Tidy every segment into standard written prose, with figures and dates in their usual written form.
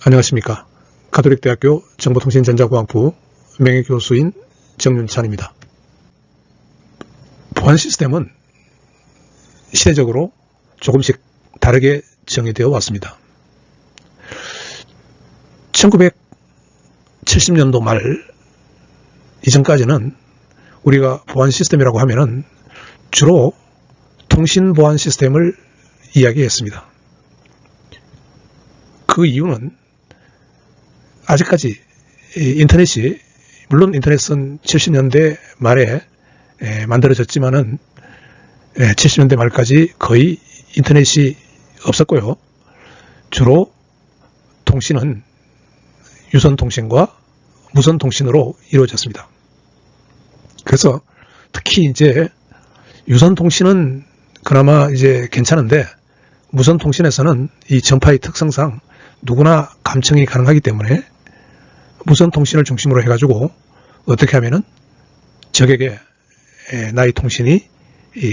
안녕하십니까. 가톨릭대학교 정보통신전자공학부 명예교수인 정윤찬입니다. 보안 시스템은 시대적으로 조금씩 다르게 정의되어 왔습니다. 1970년도 말 이전까지는 우리가 보안 시스템이라고 하면은 주로 통신 보안 시스템을 이야기했습니다. 그 이유는 아직까지 인터넷이, 물론 인터넷은 70년대 말에 만들어졌지만은 70년대 말까지 거의 인터넷이 없었고요. 주로 통신은 유선통신과 무선통신으로 이루어졌습니다. 그래서 특히 이제 유선통신은 그나마 이제 괜찮은데 무선통신에서는 이 전파의 특성상 누구나 감청이 가능하기 때문에 무선통신을 중심으로 해가지고 어떻게 하면은 적에게 나의 통신이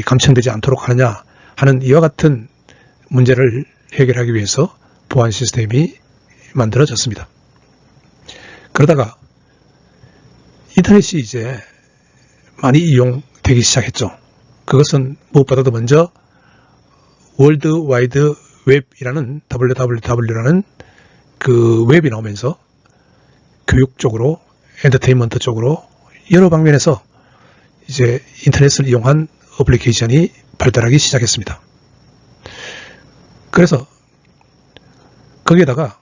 감청되지 않도록 하느냐 하는 이와 같은 문제를 해결하기 위해서 보안 시스템이 만들어졌습니다. 그러다가 인터넷이 이제 많이 이용되기 시작했죠. 그것은 무엇보다도 먼저 월드 와이드 웹이라는 www라는 그 웹이 나오면서 교육 쪽으로, 엔터테인먼트 쪽으로 여러 방면에서 이제 인터넷을 이용한 어플리케이션이 발달하기 시작했습니다. 그래서 거기에다가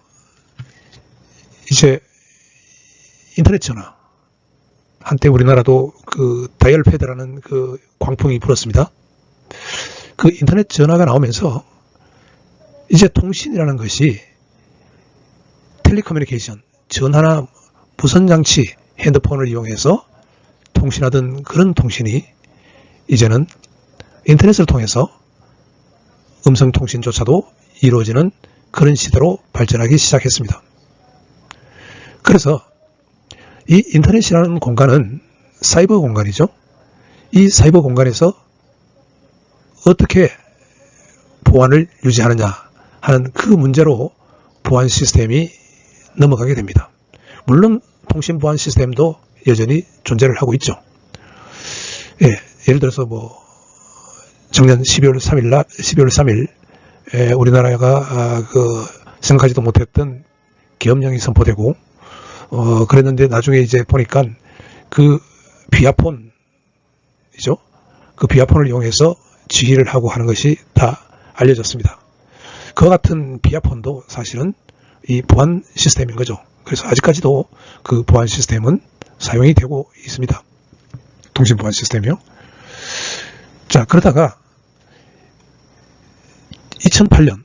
이제 인터넷 전화, 한때 우리나라도 그 다이얼 패드라는 그 광풍이 불었습니다. 그 인터넷 전화가 나오면서 이제 통신이라는 것이 텔레커뮤니케이션, 전화나 무선장치, 핸드폰을 이용해서 통신하던 그런 통신이 이제는 인터넷을 통해서 음성통신조차도 이루어지는 그런 시대로 발전하기 시작했습니다. 그래서 이 인터넷이라는 공간은 사이버 공간이죠. 이 사이버 공간에서 어떻게 보안을 유지하느냐 하는 그 문제로 보안 시스템이 넘어가게 됩니다. 물론 통신 보안 시스템도 여전히 존재를 하고 있죠. 예를 들어서 작년 12월 3일 우리나라가 생각하지도 못했던 계엄령이 선포되고 그랬는데 나중에 이제 보니까 그 비아폰이죠. 그 비아폰을 이용해서 지휘를 하고 하는 것이 다 알려졌습니다. 그와 같은 비아폰도 사실은 이 보안 시스템인 거죠. 그래서 아직까지도 그 보안 시스템은 사용이 되고 있습니다. 통신 보안 시스템이요. 자, 그러다가 2008년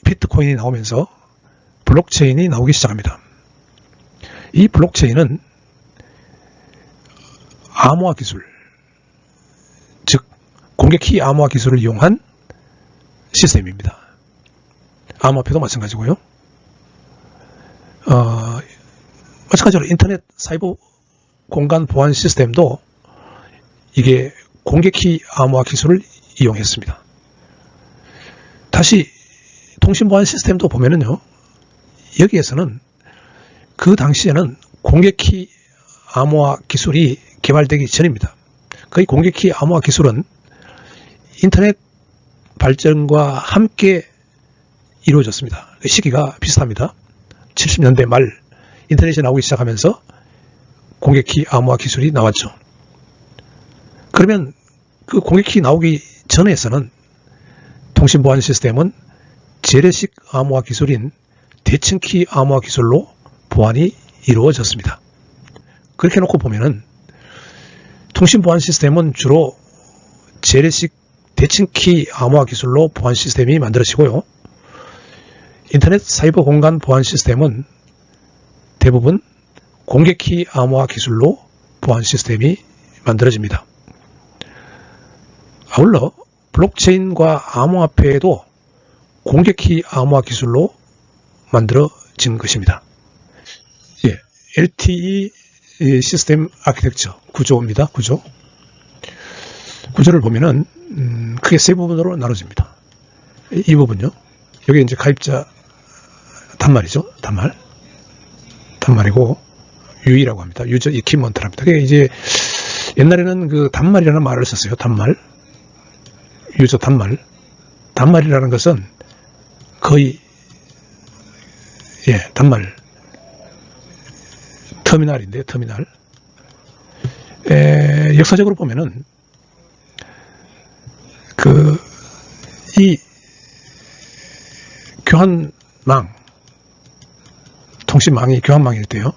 비트코인이 나오면서 블록체인이 나오기 시작합니다. 이 블록체인은 암호화 기술, 즉 공개키 암호화 기술을 이용한 시스템입니다. 암호화폐도 마찬가지고요. 마찬가지로 인터넷 사이버 공간 보안 시스템도 이게 공개키 암호화 기술을 이용했습니다. 다시 통신 보안 시스템도 보면은요, 여기에서는 그 당시에는 공개키 암호화 기술이 개발되기 전입니다. 거의 공개키 암호화 기술은 인터넷 발전과 함께 이루어졌습니다. 시기가 비슷합니다. 70년대 말 인터넷이 나오기 시작하면서 공개키 암호화 기술이 나왔죠. 그러면 그 공개키 나오기 전에서는 통신 보안 시스템은 재래식 암호화 기술인 대칭키 암호화 기술로 보안이 이루어졌습니다. 그렇게 놓고 보면은 통신 보안 시스템은 주로 재래식 대칭키 암호화 기술로 보안 시스템이 만들어지고요. 인터넷 사이버 공간 보안 시스템은 대부분 공개키 암호화 기술로 보안 시스템이 만들어집니다. 아울러 블록체인과 암호화폐도 공개키 암호화 기술로 만들어진 것입니다. LTE 시스템 아키텍처 구조입니다. 구조를 보면은 크게 세 부분으로 나눠집니다. 이 부분요. 여기 이제 가입자 단말이죠. 단말이고 UE라고 합니다. 유저 이퀴먼트랍니다. 그게 이제 옛날에는 그 단말이라는 말을 썼어요. 단말. 유저 단말. 단말이라는 것은 거의 단말. 터미널인데 터미널. 역사적으로 보면은 이 교환망, 통신망이 교환망일 때요.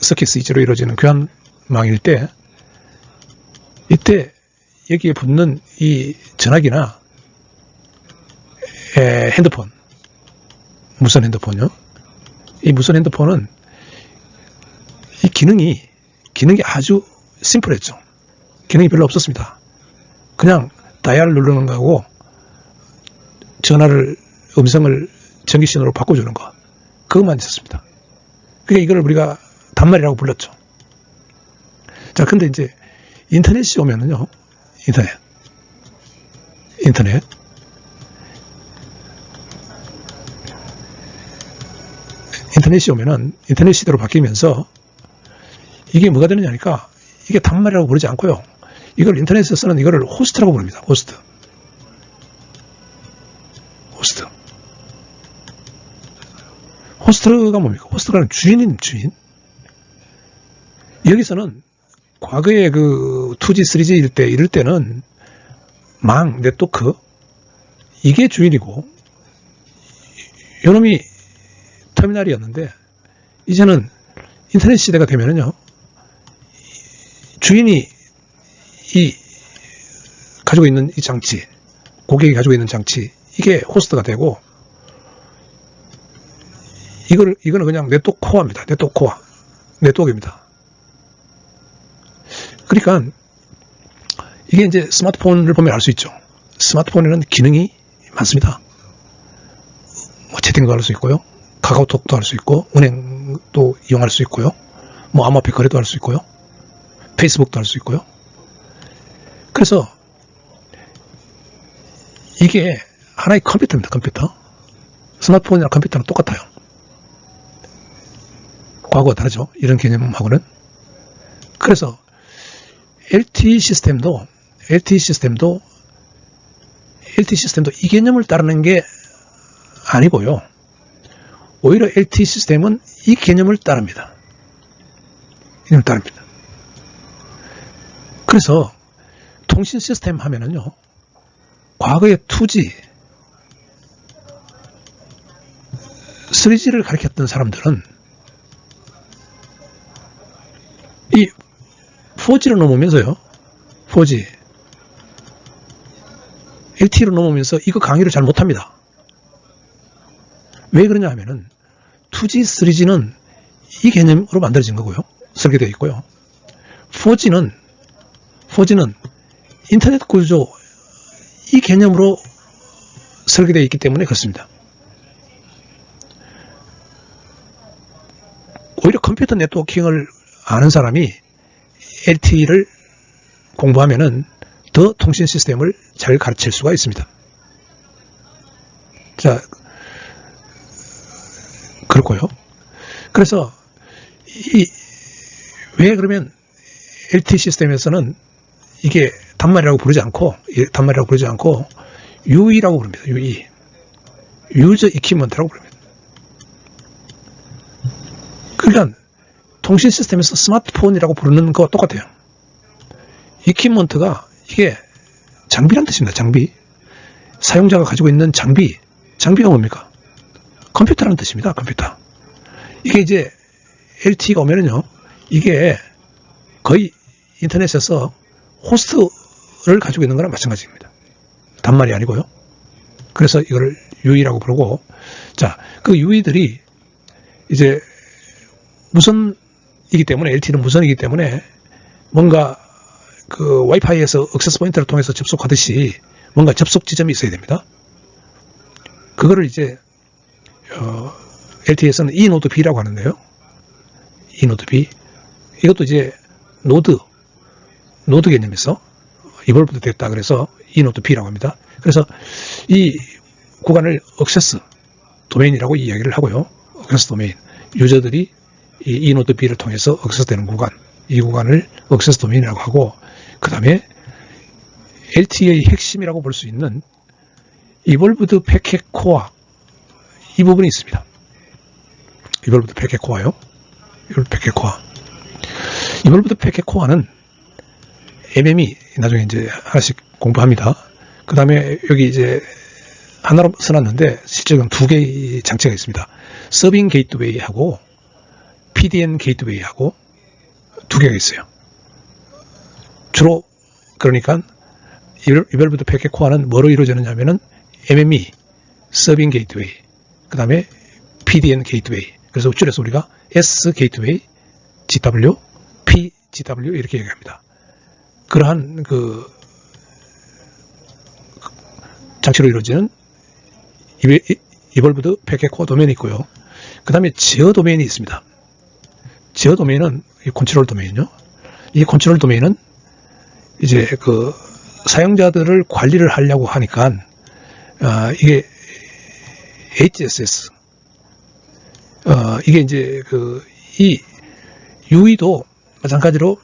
서킷 스위치로 이루어지는 교환망일 때, 이때 여기에 붙는 이 전화기나 핸드폰, 무선 핸드폰요. 이 무선 핸드폰은 이 기능이 아주 심플했죠. 기능이 별로 없었습니다. 그냥 다이얼 누르는 거하고 전화를 음성을 전기신호로 바꿔주는 거, 그것만 있었습니다. 그러니까 이걸 우리가 단말이라고 불렀죠. 자, 근데 이제 인터넷이 오면은요, 인터넷이 오면은 인터넷 시대로 바뀌면서 이게 뭐가 되느냐니까, 이게 단말이라고 부르지 않고요, 이걸 인터넷에서는 이거를 호스트라고 부릅니다. 호스트가 뭡니까? 호스트가 주인. 여기서는 과거에 그 2G, 3G일 때, 이럴 때는 망, 네트워크, 이게 주인이고, 요놈이 터미널이었는데, 이제는 인터넷 시대가 되면은요, 주인이 가지고 있는 이 장치, 고객이 가지고 있는 장치, 이게 호스트가 되고, 이거는 그냥 네트워크 코어입니다. 네트워크입니다. 그러니까 이게 이제 스마트폰을 보면 알 수 있죠. 스마트폰에는 기능이 많습니다. 뭐 채팅도 할 수 있고요, 카카오톡도 할 수 있고, 은행도 이용할 수 있고요, 뭐 암호화폐 거래도 할 수 있고요, 페이스북도 할 수 있고요. 그래서 이게 하나의 컴퓨터입니다. 컴퓨터. 스마트폰이랑 컴퓨터는 똑같아요. 과거와 다르죠. 이런 개념하고는. 그래서 LTE 시스템도 이 개념을 따르는 게 아니고요. 오히려 LTE 시스템은 이 개념을 따릅니다. 그래서 통신 시스템 하면은요, 과거에 2G, 3G를 가리켰던 사람들은 이 4G로 넘으면서요, 4G, LTE로 넘으면서 이거 강의를 잘 못합니다. 왜 그러냐 하면은 2G, 3G는 이 개념으로 만들어진 거고요. 설계되어 있고요. 4G는 인터넷 구조, 이 개념으로 설계되어 있기 때문에 그렇습니다. 오히려 컴퓨터 네트워킹을 아는 사람이 LTE를 공부하면은 더 통신 시스템을 잘 가르칠 수가 있습니다. 자, 그렇고요. 그래서 왜 그러면 LTE 시스템에서는 이게 단말이라고 부르지 않고 UE라고 부릅니다. UE. 유저 이퀴먼트라고 부릅니다. 그러니까 통신 시스템에서 스마트폰이라고 부르는 거 똑같아요. 이퀴먼트가 이게 장비란 뜻입니다. 장비. 사용자가 가지고 있는 장비가 뭡니까? 컴퓨터라는 뜻입니다. 컴퓨터. 이게 이제 LTE가 오면은요, 이게 거의 인터넷에서 호스트를 가지고 있는 거랑 마찬가지입니다. 단말이 아니고요. 그래서 이거를 UE라고 부르고, 자, 그 UE들이 이제 무선이기 때문에, LTE는 무선이기 때문에 뭔가 그 와이파이에서 액세스 포인트를 통해서 접속하듯이 뭔가 접속 지점이 있어야 됩니다. 그거를 이제 LTE에서는 e노드 B라고 하는데요. e노드 B. 이것도 이제 노드 개념에서 이볼브도 됐다 그래서 e노드 B라고 합니다. 그래서 이 구간을 액세스 도메인이라고 이야기를 하고요. 액세스 도메인. 유저들이 이 노드 B를 통해서 액세스되는 구간, 이 구간을 액세스 도메인이라고 하고, 그 다음에 LTE의 핵심이라고 볼 수 있는 이볼브드 패킷 코어, 이 부분이 있습니다. 이볼브드 패킷 코어요. 이볼브드 패킷 코어. 이볼브드 패킷 코어는 MME, 나중에 이제 하나씩 공부합니다. 그 다음에 여기 이제 하나로 써놨는데 실제로는 두 개의 장치가 있습니다. 서빙 게이트웨이하고 PDN 게이트웨이하고 두 개가 있어요. 주로 그러니까 이볼브드 패킷 코어는 뭐로 이루어지느냐면은 MME, 서빙 게이트웨이, 그 다음에 PDN 게이트웨이. 그래서 줄여서 우리가 S 게이트웨이, GW, P, GW 이렇게 얘기합니다. 그러한 그 장치로 이루어지는 이볼브드 패킷 코어 도메인이 있고요. 그 다음에 제어 도메인이 있습니다. 제어 도메인은 이 컨트롤 도메인이요. 이 컨트롤 도메인은 이제 그 사용자들을 관리를 하려고 하니까 이게 HSS 이게 이제 이 UE도 마찬가지로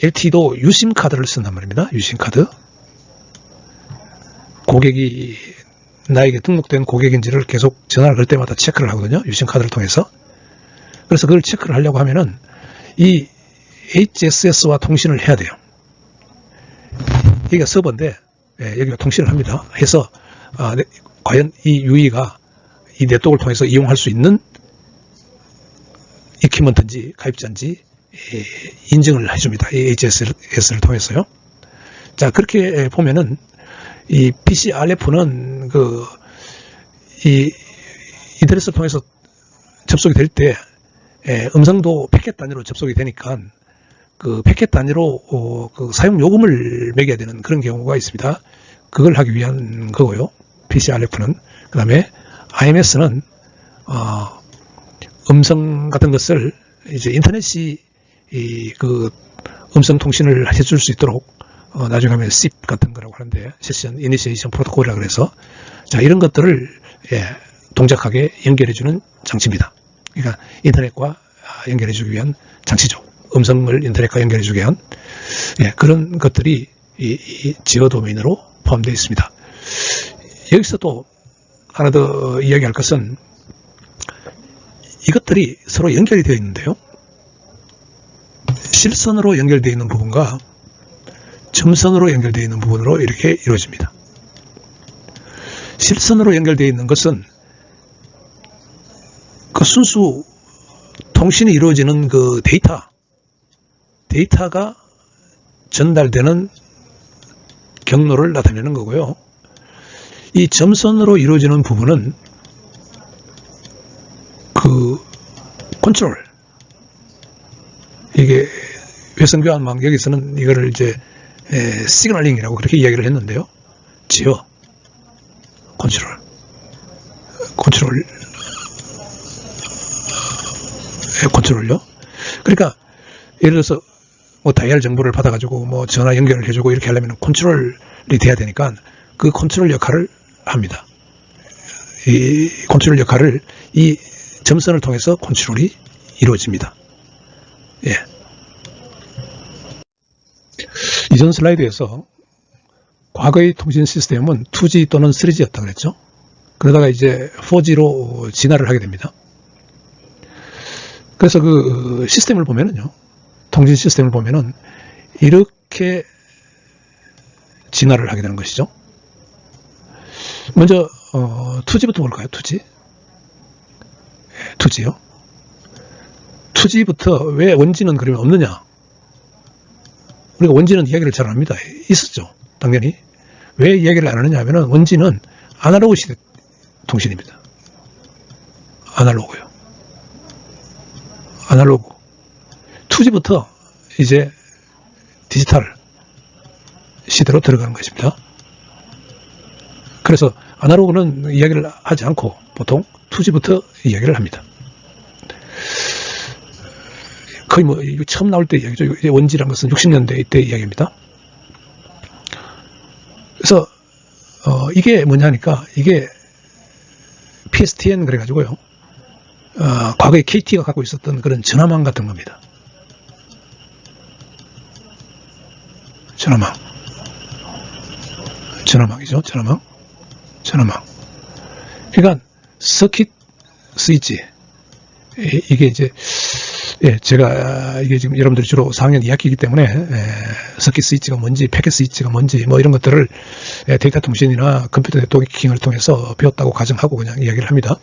LTE도 유심 카드를 쓴단 말입니다. 유심 카드. 고객이 나에게 등록된 고객인지를 계속 전화를 걸 때마다 체크를 하거든요. 유심 카드를 통해서. 그래서 그걸 체크를 하려고 하면은 이 HSS와 통신을 해야 돼요. 여기가 서버인데 여기가 통신을 합니다. 해서 과연 이 UE가 이 네트워크를 통해서 이용할 수 있는 이퀴먼트인지 가입자인지 인증을 해줍니다. 이 HSS를 통해서요. 자, 그렇게 보면은 이 PCRF는 이 인터넷을 통해서 접속이 될 때 음성도 패켓 단위로 접속이 되니까 그 패켓 단위로 그 사용 요금을 매겨야 되는 그런 경우가 있습니다. 그걸 하기 위한 거고요. PCRF는. 그 다음에 IMS는 음성 같은 것을 이제 인터넷이 그 음성 통신을 해줄 수 있도록 나중에 하면 SIP 같은 거라고 하는데 세션 이니시에이션 프로토콜이라고 그래서 자 이런 것들을 동작하게 연결해주는 장치입니다. 그러니까 인터넷과 연결해주기 위한 장치죠. 음성을 인터넷과 연결해주기 위한 그런 것들이 이 제어 도메인으로 포함되어 있습니다. 여기서 또 하나 더 이야기할 것은 이것들이 서로 연결이 되어 있는데요. 실선으로 연결되어 있는 부분과 점선으로 연결되어 있는 부분으로 이렇게 이루어집니다. 실선으로 연결되어 있는 것은 그 순수 통신이 이루어지는 그 데이터가 전달되는 경로를 나타내는 거고요. 이 점선으로 이루어지는 부분은 그 컨트롤, 이게 회선교환망 여기서는 이거를 이제 시그널링이라고 그렇게 이야기를 했는데요. 제어, 컨트롤요. 그러니까 예를 들어서 뭐 다이얼 정보를 받아가지고 뭐 전화 연결을 해주고 이렇게 하려면 컨트롤이 돼야 되니까 그 컨트롤 역할을 합니다. 이 컨트롤 역할을 이 점선을 통해서 컨트롤이 이루어집니다. 예. 이전 슬라이드에서 과거의 통신 시스템은 2G 또는 3G였다고 그랬죠. 그러다가 이제 4G로 진화를 하게 됩니다. 그래서 그 시스템을 보면은요, 통신 시스템을 보면은 이렇게 진화를 하게 되는 것이죠. 먼저 2G부터 볼까요? 2G요. 2G부터 왜 원지는 그러면 없느냐? 우리가 원지는 이야기를 잘 안 합니다. 있었죠. 당연히. 왜 이야기를 안 하느냐 하면은 원지는 아날로그 시대 통신입니다. 아날로그요. 아날로그. 2G부터 이제 디지털 시대로 들어가는 것입니다. 그래서 아날로그는 이야기를 하지 않고 보통 2G부터 이야기를 합니다. 거의 뭐 처음 나올 때 이야기죠. 원지라는 것은 60년대 때 이야기입니다. 그래서 이게 뭐냐니까 이게 PSTN 그래가지고요. 과거에 KT가 갖고 있었던 그런 전화망 같은 겁니다. 전화망이죠. 전화망. 그러니까 서킷 스위치. 이게 이제 제가 이게 지금 여러분들이 주로 4학년 2학기이기 때문에 서킷 스위치가 뭔지, 패킷 스위치가 뭔지 뭐 이런 것들을 데이터 통신이나 컴퓨터 네트워킹을 통해서 배웠다고 가정하고 그냥 이야기를 합니다.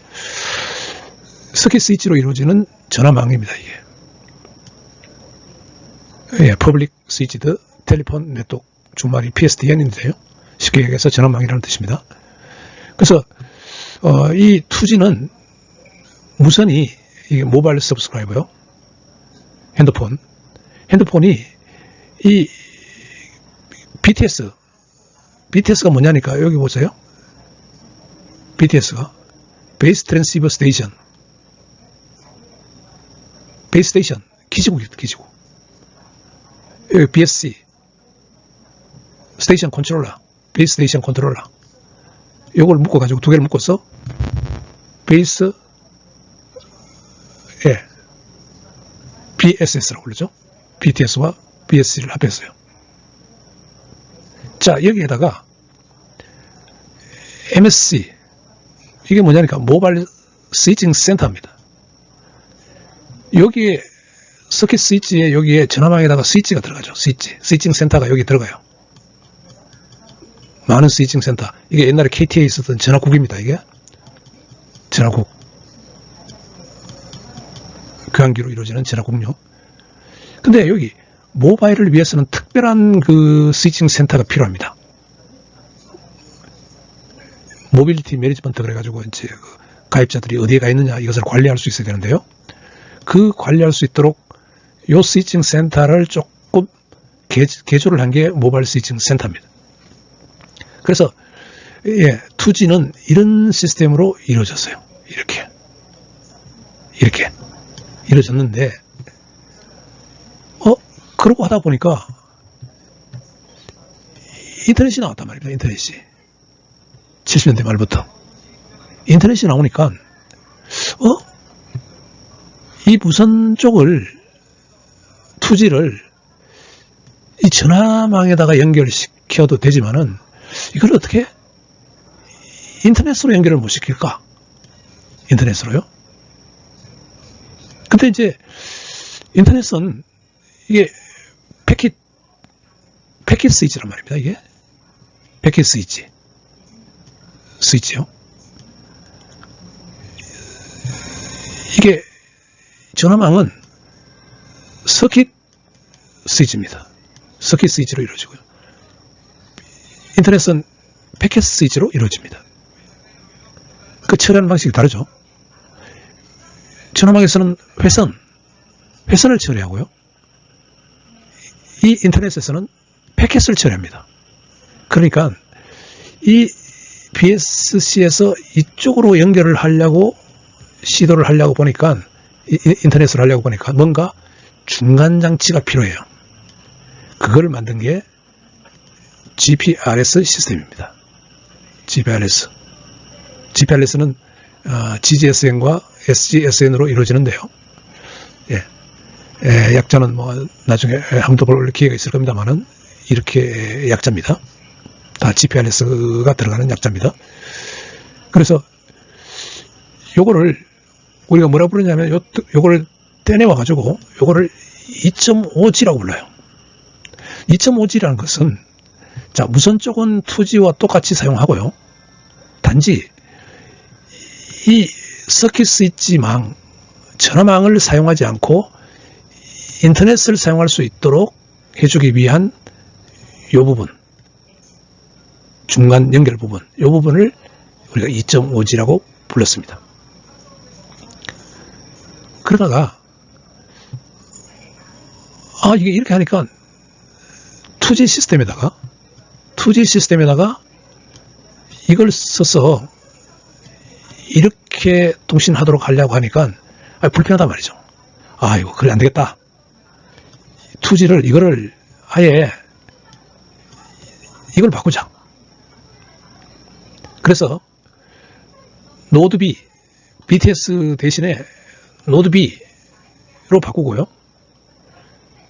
서킷 스위치로 이루어지는 전화망입니다. 이게 퍼블릭 스위치드 텔레폰 네트워크 주말이 PSTN인데요. 쉽게 얘기해서 전화망이라는 뜻입니다. 그래서 이 2G는 무선이 이게 모바일 서브스크라이버요. 핸드폰이 이 BTS가 뭐냐니까 여기 보세요. BTS가 베이스 트랜시버 스테이션, 기지국. 여기 BSC, 스테이션 컨트롤러, 베이스 스테이션 컨트롤러. 요걸 묶어가지고 두 개를 묶어서 베이스, BSS라고 그러죠. BTS와 BSC를 합했어요. 자, 여기에다가 MSC, 이게 뭐냐니까 모바일 스위칭 센터입니다. 여기에 서킷 스위치에 여기에 전화망에다가 스위치가 들어가죠. 스위칭 센터가 여기 들어가요. 많은 스위칭 센터. 이게 옛날에 KT에 있었던 전화국입니다. 이게 전화국. 교환기로 이루어지는 전화국요. 근데 여기 모바일을 위해서는 특별한 그 스위칭 센터가 필요합니다. 모빌리티 매니지먼트 그래가지고 이제 그 가입자들이 어디에 가 있느냐 이것을 관리할 수 있어야 되는데요. 그 관리할 수 있도록 요 스위칭 센터를 조금 개조를 한 게 모바일 스위칭 센터입니다. 그래서 2G는 이런 시스템으로 이루어졌어요. 이렇게 이루어졌는데 그러고 하다 보니까 인터넷이 나왔단 말입니다. 인터넷이 70년대 말부터 인터넷이 나오니까 이 무선 쪽을 2G를 이 전화망에다가 연결시켜도 되지만은 이걸 어떻게 인터넷으로 연결을 못 시킬까? 인터넷으로요? 근데 이제 인터넷은 이게 패킷 스위치란 말입니다. 이게 패킷 스위치요. 이게 전화망은 서킷 스위치입니다. 서킷 스위치로 이루어지고요. 인터넷은 패킷 스위치로 이루어집니다. 그 처리하는 방식이 다르죠. 전화망에서는 회선을 처리하고요. 이 인터넷에서는 패킷을 처리합니다. 그러니까 이 BSC에서 이쪽으로 연결을 하려고 시도를 하려고 보니까 인터넷으로 하려고 보니까 뭔가 중간 장치가 필요해요. 그걸 만든 게 GPRS 시스템입니다. GPRS는 GGSN과 SGSN으로 이루어지는데요. 약자는 뭐 나중에 한번 더 볼 기회가 있을 겁니다만은 이렇게 약자입니다. 다 GPRS가 들어가는 약자입니다. 그래서 요거를 우리가 뭐라 부르냐면 요거를 떼내와 가지고 요거를 2.5G라고 불러요. 2.5G라는 것은 자, 무선 쪽은 2G와 똑같이 사용하고요. 단지 이 서킷 스위치망, 전화망을 사용하지 않고 인터넷을 사용할 수 있도록 해주기 위한 요 부분, 중간 연결 부분, 요 부분을 우리가 2.5G라고 불렀습니다. 그러다가 이게 이렇게 하니까 2G 시스템에다가 이걸 써서 이렇게 통신하도록 하려고 하니까 불편하단 말이죠. 이거 그래 안 되겠다. 2G를 이거를 아예 이걸 바꾸자. 그래서 노드 B BTS 대신에 노드 B로 바꾸고요.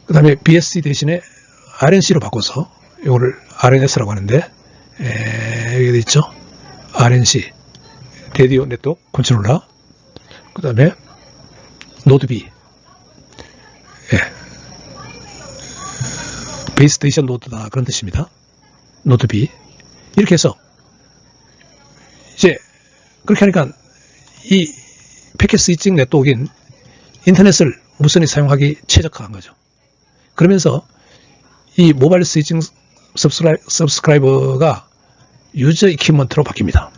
그 다음에 BSC 대신에 RNC로 바꿔서 이거를 RNS라고 하는데, 여기 있죠. RNC, 레디오 네트워크 컨트롤러. 그 다음에 노드 B, 베이스 스테이션 노드다, 그런 뜻입니다. 노드 B. 이렇게 해서 이제 그렇게 하니까 이 패킷 스위칭 네트워크인 인터넷을 무선이 사용하기 최적화한 거죠. 그러면서 이 모바일 스위칭 서브스크라이버가 유저 이퀴먼트로 바뀝니다.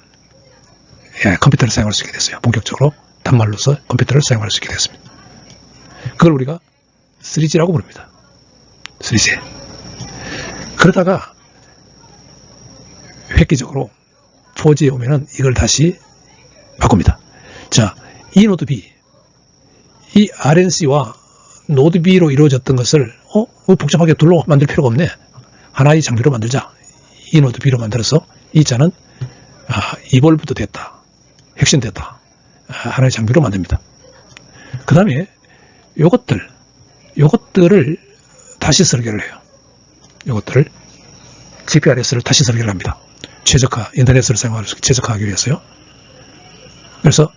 컴퓨터를 사용할 수 있게 됐어요. 본격적으로 단말로서 컴퓨터를 사용할 수 있게 됐습니다. 그걸 우리가 3G라고 부릅니다. 3G. 그러다가 획기적으로 4G에 오면은 이걸 다시 바꿉니다. 자, 이 노드 B, 이 RNC와 노드 B로 이루어졌던 것을 복잡하게 둘로 만들 필요가 없네. 하나의 장비로 만들자. 이 노드 B로 만들어서 이 자는 이볼브도 됐다. 혁신됐다. 하나의 장비로 만듭니다. 그 다음에 요것들을 다시 설계를 해요. 요것들을 GPRS를 다시 설계를 합니다. 최적화, 인터넷을 사용할 수 있게 최적화하기 위해서요. 그래서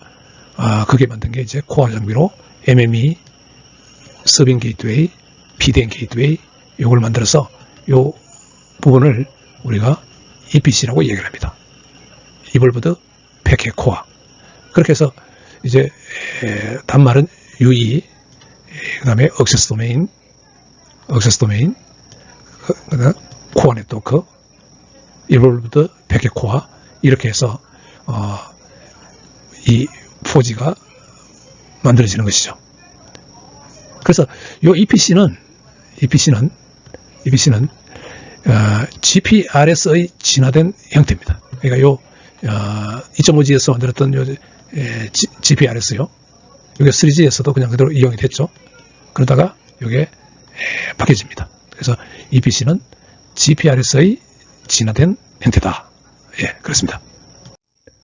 그게 만든 게 이제 코어 장비로 MME, 서빙 게이트웨이, PDN 게이트웨이 요걸 만들어서 요 부분을 우리가 EPC라고 얘기를 합니다. 이볼브드 패킷 코어. 그렇게 해서 이제 단말은 UE, 그 다음에 액세스 도메인, 그다음 코어 네트워크, 이볼브드 패킷 코어, 이렇게 해서 이 4G가 만들어지는 것이죠. 그래서 요 EPC는 GPRS의 진화된 형태입니다. 그러니까 요 2.5G에서 만들었던 요 GPRS요. 이게 3G에서도 그냥 그대로 이용이 됐죠. 그러다가 이게 바뀌어집니다. 그래서 EPC는 GPRS의 진화된 형태다. 그렇습니다.